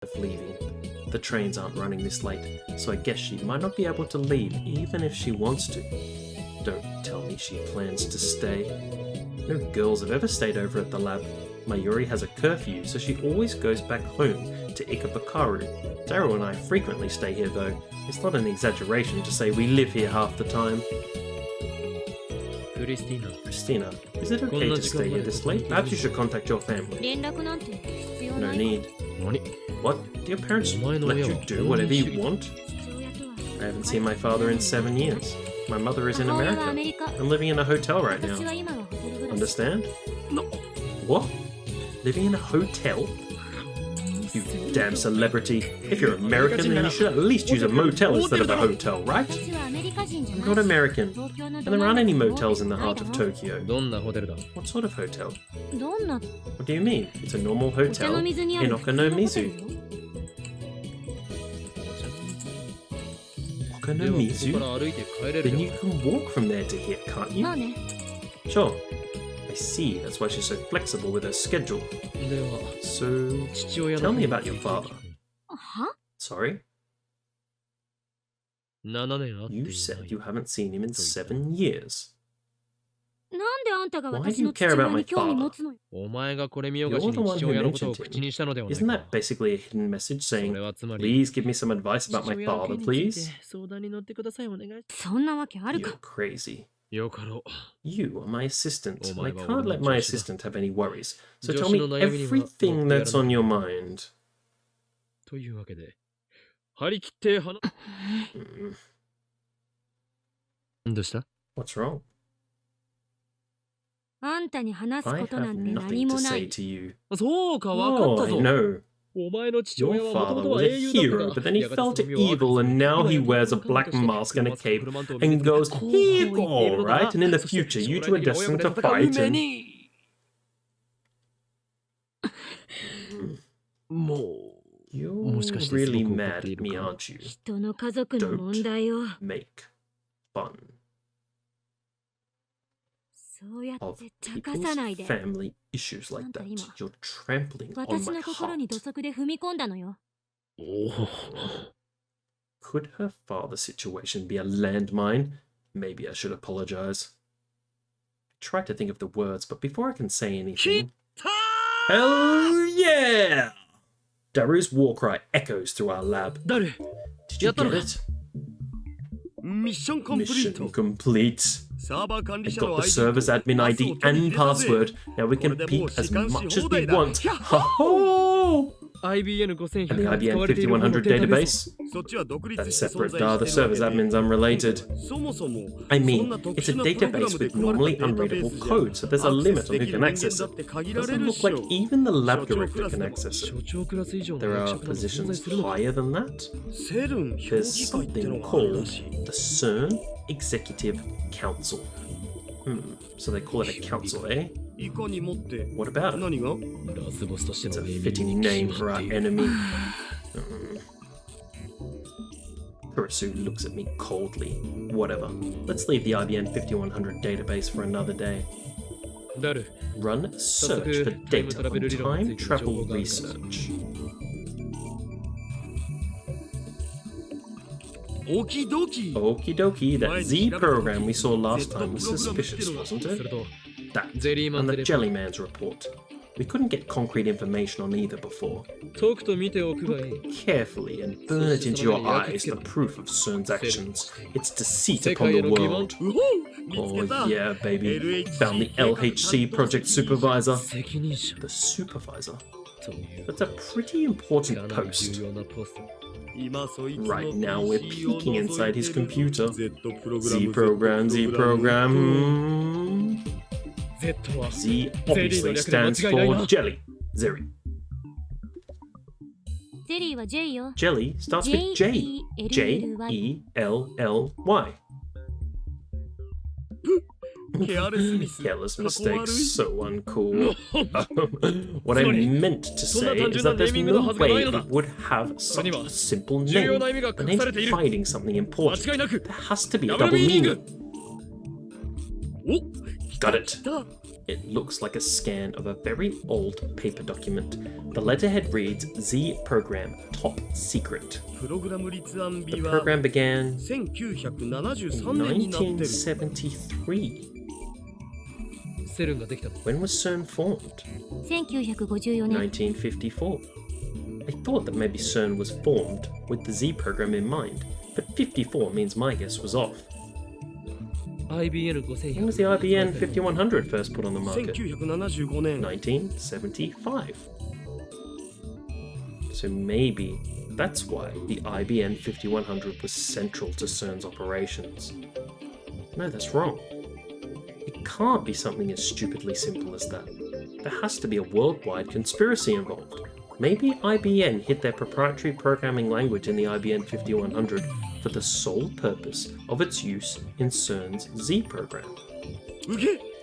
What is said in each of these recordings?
of leaving. The trains aren't running this late, so I guess she might not be able to leave even if she wants to. Don't tell me she plans to stay. No girls have ever stayed over at the lab. Mayuri has a curfew, so she always goes back home to Ikebakaru. Daryl and I frequently stay here though. It's not an exaggeration to say we live here half the time. Christina, is it okay to stay here this late? Perhaps you should contact your family. No need. What? Do your parents let you do whatever you want? I haven't seen my father in 7 years. My mother is in America. I'm living in a hotel right now. Understand? No. What? Living in a hotel? You damn celebrity. If you're American, then you should at least use a motel instead of a hotel, right? I'm not American. And there aren't any motels in the heart of Tokyo. What sort of hotel? What do you mean? It's a normal hotel in Okonomizu. Okonomizu? Then you can walk from there to here, can't you? Sure. I see, that's why she's so flexible with her schedule. So, tell me about your father. Sorry? You said you haven't seen him in 7 years. Why do you care about my father? You're the one who mentioned him. Isn't that basically a hidden message saying, please give me some advice about my father, please? You're crazy. You are my assistant, and I can't let my assistant have any worries. So tell me everything that's on your mind. What's wrong? I have nothing to say to you. Oh, I know. Your father was a hero, but then he fell to evil and now he wears a black mask and a cape and goes, "Hee-haw," right? And in the future, you two are destined to fight and... You're really mad at me, aren't you? Don't make fun of people's family issues like that. You're trampling on my heart. Could her father's situation be a landmine? Maybe I should apologize. I tried to think of the words, but before I can say anything... Hell yeah! Daru's war cry echoes through our lab. Did you get it? Mission complete. I got the server's admin ID and password. Now we can peep as much as we want. Ha-ho! And the IBM 5100 database? That's separate, the server's admin's unrelated. I mean, it's a database with normally unreadable code, so there's a limit on who can access it. Doesn't look like even the lab director can access it. There are positions higher than that. There's something called the CERN Executive Council. So they call it a council, eh? What about it? It's a fitting name for our enemy. Kurisu looks at me coldly. Whatever. Let's leave the IBM 5100 database for another day. Run search for data on time travel research. Okie dokie, that Z program we saw last time was suspicious, wasn't it? That, and the Jellyman's report. We couldn't get concrete information on either before. Look carefully and burn it into your eyes, the proof of CERN's actions. It's deceit upon the world. Oh yeah, baby. Found the LHC project supervisor. The supervisor? That's a pretty important post. Right now we're peeking inside his computer. Z program. Z obviously stands for Jelly. Zeri. Jelly starts with J. Jelly. Careless mistakes, so uncool. What I meant to say is that there's no way it would have such a simple name. The name's hiding something important. There has to be a double meaning. Got it. It looks like a scan of a very old paper document. The letterhead reads Z Program Top Secret. The program began in 1973. When was CERN formed? 1954. I thought that maybe CERN was formed with the Z program in mind, but 54 means my guess was off. When was the IBM 5100 first put on the market? 1975. So maybe that's why the IBM 5100 was central to CERN's operations. No, that's wrong. It can't be something as stupidly simple as that. There has to be a worldwide conspiracy involved. Maybe IBM hid their proprietary programming language in the IBM 5100 for the sole purpose of its use in CERN's Z program.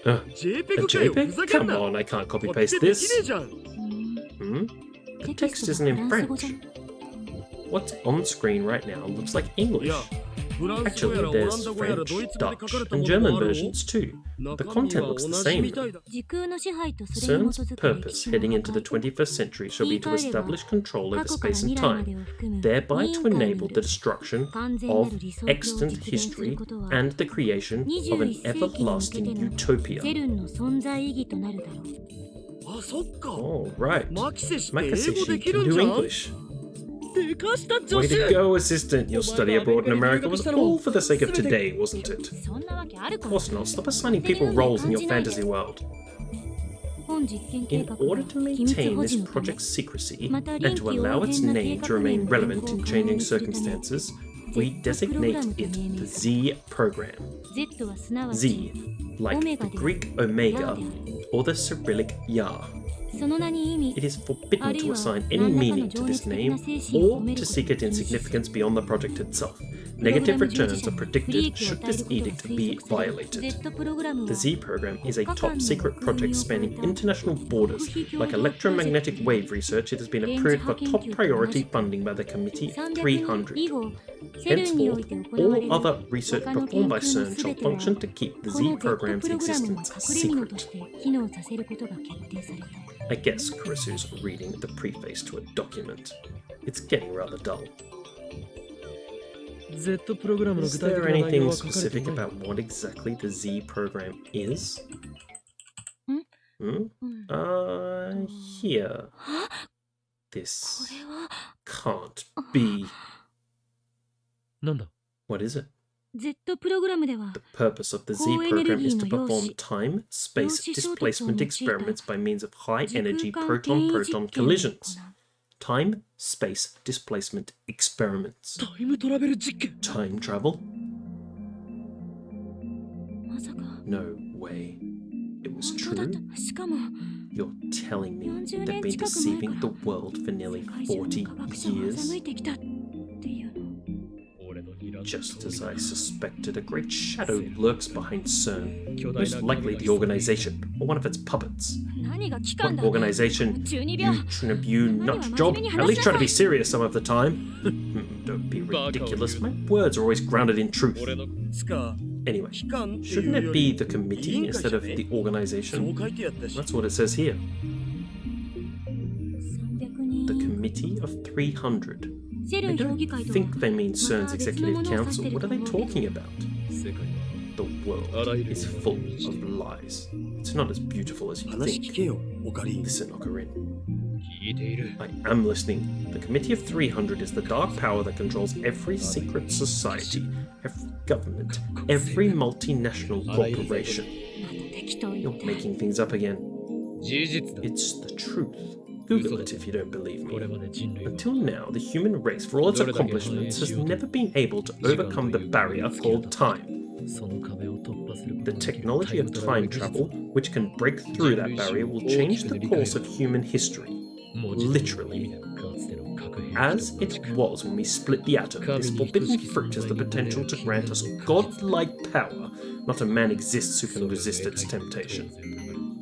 A JPEG? Come on, I can't copy-paste this. The text isn't in French. What's on screen right now looks like English. Actually, there's French, Dutch, and German versions too. The content looks the same though. CERN's purpose heading into the 21st century shall be to establish control over space and time, thereby to enable the destruction of extant history and the creation of an everlasting utopia. Oh, right. Makiseshi can do English. Way to go, assistant. Your study abroad in America was all for the sake of today, wasn't it? Of course not. Stop assigning people roles in your fantasy world. In order to maintain this project's secrecy and to allow its name to remain relevant in changing circumstances, we designate it the Z program. Z, like the Greek Omega or the Cyrillic Yah. It is forbidden to assign any meaning to this name or to seek it in significance beyond the project itself. Negative returns are predicted should this edict be violated. The Z program is a top-secret project spanning international borders. Like electromagnetic wave research, it has been approved for top-priority funding by the Committee 300. Henceforth, all other research performed by CERN shall function to keep the Z program's existence secret. I guess Kurisu's reading the preface to a document. It's getting rather dull. Is there anything specific about what exactly the Z program is? Here. This can't be. What is it? The purpose of the Z program is to perform time-space displacement experiments by means of high-energy proton-proton collisions. Time-space displacement experiments. Time travel? No way. It was true? You're telling me they've been deceiving the world for nearly 40 years? Just as I suspected, a great shadow lurks behind CERN, most likely the organization, or one of its puppets. What organization? You nut job? At least try to be serious some of the time. Don't be ridiculous, my words are always grounded in truth. Anyway, shouldn't it be the committee instead of the organization? That's what it says here. The Committee of 300. I don't think they mean CERN's Executive Council. What are they talking about? The world is full of lies. It's not as beautiful as you think. Listen, Ocarina. I am listening. The Committee of 300 is the dark power that controls every secret society, every government, every multinational corporation. You're making things up again. It's the truth. Google it if you don't believe me. Until now, the human race, for all its accomplishments, has never been able to overcome the barrier called time. The technology of time travel, which can break through that barrier, will change the course of human history. Literally. As it was when we split the atom, this forbidden fruit has the potential to grant us godlike power. Not a man exists who can resist its temptation.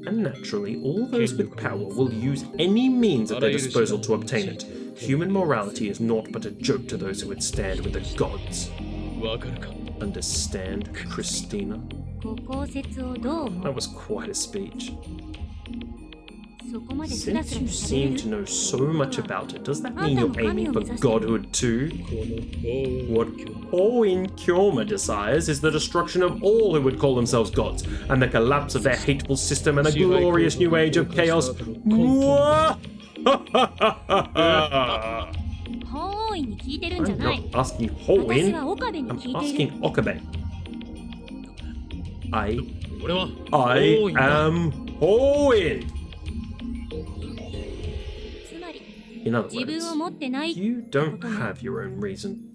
And naturally, all those with power will use any means at their disposal to obtain it. Human morality is naught but a joke to those who would stand with the gods. Understand, Christina? That was quite a speech. Since you seem to know so much about it, does that mean you're aiming for godhood too? What Oin Kyoma desires is the destruction of all who would call themselves gods, and the collapse of their hateful system and a glorious new age of chaos. I'm not asking Hoin, I'm asking Okabe. I am Hoin. In other words, you don't have your own reason.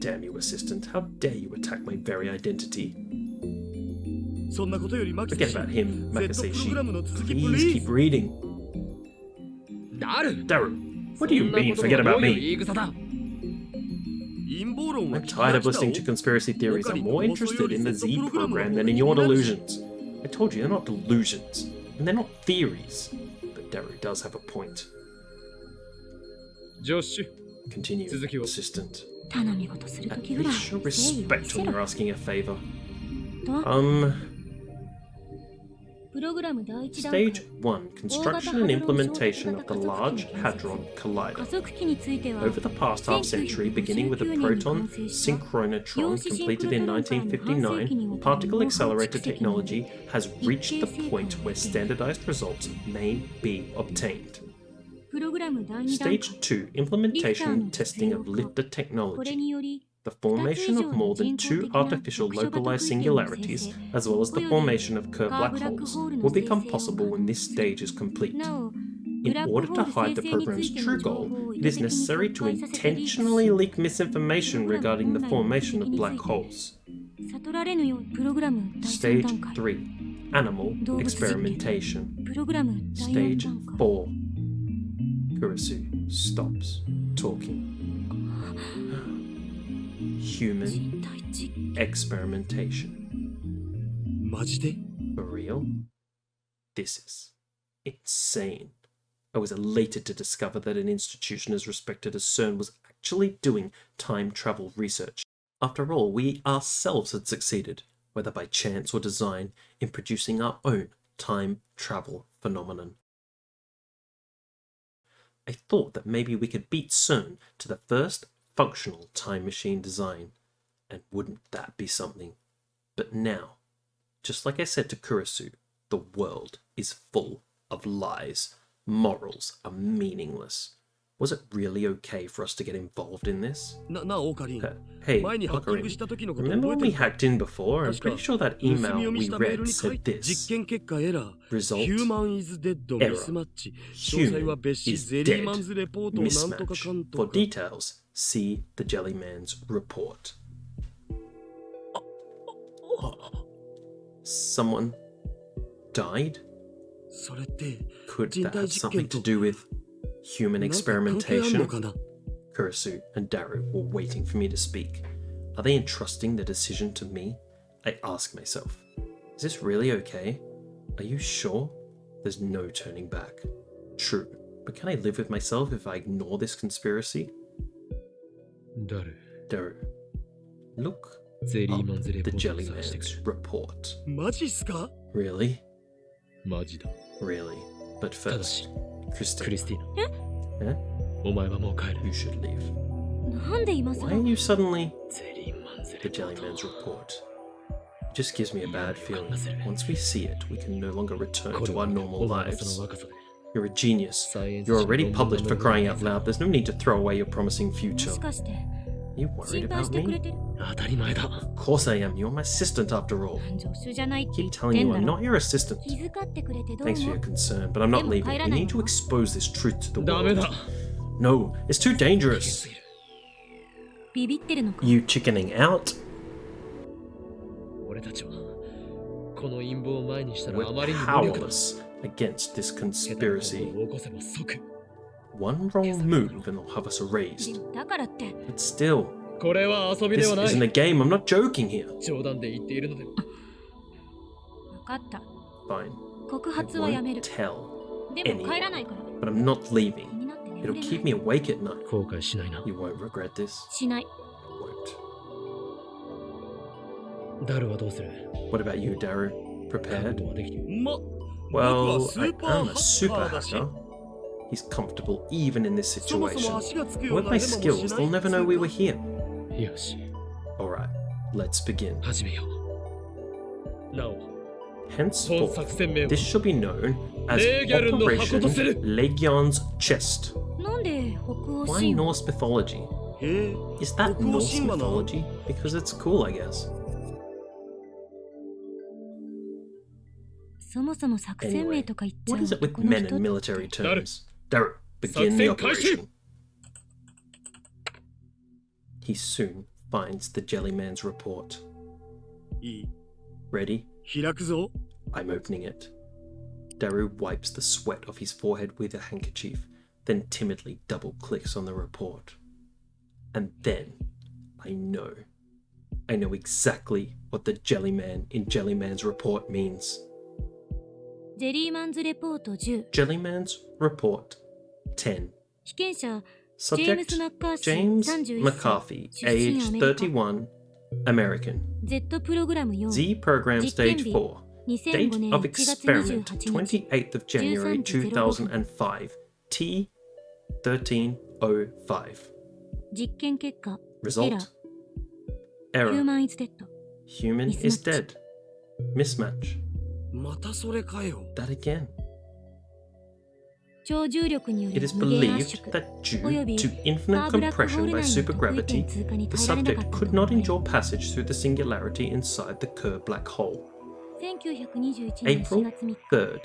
Damn you, assistant. How dare you attack my very identity? Forget about him, Makaseshi. Please keep reading. Daru, what do you mean, forget about me? I'm tired of listening to conspiracy theories. I'm more interested in the Z program than in your delusions. I told you, they're not delusions, and they're not theories. But Daru does have a point. Continue, assistant. At least show respect when you're asking a favor. Stage 1. Construction and implementation of the Large Hadron Collider. Over the past half-century, beginning with the proton synchronotron completed in 1959, particle accelerator technology has reached the point where standardized results may be obtained. Stage 2. Implementation and testing of lifter technology. The formation of more than 2 artificial localized singularities, as well as the formation of curved black holes, will become possible when this stage is complete. In order to hide the program's true goal, it is necessary to intentionally leak misinformation regarding the formation of black holes. Stage 3. Animal experimentation. Stage 4. Kurisu stops talking. Human experimentation. For real? This is insane. I was elated to discover that an institution as respected as CERN was actually doing time travel research. After all, we ourselves had succeeded, whether by chance or design, in producing our own time travel phenomenon. I thought that maybe we could beat CERN to the first functional time machine design, and wouldn't that be something? But now, just like I said to Kurisu, the world is full of lies. Morals are meaningless. Was it really okay for us to get involved in this? Hey, Okarin, remember when we hacked in before? I'm pretty sure that email we read said this. Result, error. Human is dead. Mismatch. For details, see the Jellyman's report. Someone died? Could that have something to do with human experimentation? Kurisu and Daru were waiting for me to speak. Are they entrusting the decision to me? I ask myself, is this really okay? Are you sure? There's no turning back. True, but can I live with myself if I ignore this conspiracy? Daru, look up the Jellyman's report. Really? Really? But first, Christina. Eh? You should leave. Why are you suddenly... The Jellyman's report. It just gives me a bad feeling. Once we see it, we can no longer return to our normal lives. You're a genius. You're already published, for crying out loud. There's no need to throw away your promising future. Are you worried about me? Of course I am. You're my assistant after all. I keep telling you I'm not your assistant. Thanks for your concern, but I'm not leaving. We need to expose this truth to the world. No, it's too dangerous. You chickening out? We're powerless against this conspiracy. One wrong move and they'll have us erased. But still, this isn't a game. I'm not joking here. Fine. I won't tell anyone, but I'm not leaving. It'll keep me awake at night. You won't regret this. I won't. What about you, Daru? Prepared? 僕は Well, ス I ーパー am ハ a ッ super カーだし hacker. He's comfortable even in this そもそ situation. も足がつくよう With な my ヘマもし skills, な they'll いっ never つ know う we were か here. よし、 Alright, let's begin. 始めよう。なお、本 Henceforth, 作戦名は this shall be known as レーギャルンの箱とする。 Operation Legion's Chest. なんで北欧 Why 神話 Norse mythology? へえ Is that 北欧 Norse 神話なの mythology? Because it's cool, I guess. そもそも作戦名 Anyway, とか言っちゃ what う is it with 男の men 人 and って military terms? Daru, begin the 作戦開始。 operation. He soon finds the Jellyman's report. いい Ready? 開くぞ I'm opening it. Daru wipes the sweat off his forehead with a handkerchief, then timidly double clicks on the report. And then, I know exactly what the Jellyman in Jellyman's report means. ジェリーマンズレポート10 Jellyman's report 10. 被験者 Subject ジェームス・マッカーシー James 31 McCarthy, 出身 age アメリカ 31, American. Z プログラム4 Z program 実験 stage 日 4. 2005 Date 年 of 1月 experiment 28日 28th of January 2005. T 1305. 実験結果 Result ヒュー error. マン・イズ・デッド Human is dead. Mismatch. またそれかよ That again. 超重力によ It る is 無限圧 believed 縮 that due および to パ infinite ワーブラックホー compression ル by 内の得意点 supergravity, 通過に the 耐えられなか subject った could と not ころ endure passage through the singularity inside the Kerr black hole. 1921年 April 4月3日 3rd,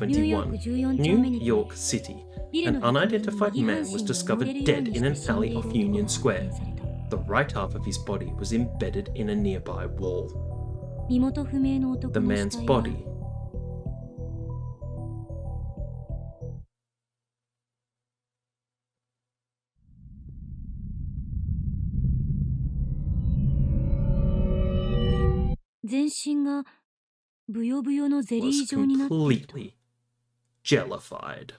ニューヨーク 1921. 14丁目 New にて York City. ビル An の壁に unidentified 右半 man 身 was が discovered 乗れるよう dead に in an して死ん alley でいる off 男 Union が Square. 発見された The right half of his body was embedded in a nearby wall. 身元不明の The 男の死 man's 体は body.「全身がブヨブヨのゼリ Was ー状になっていると completely jellified.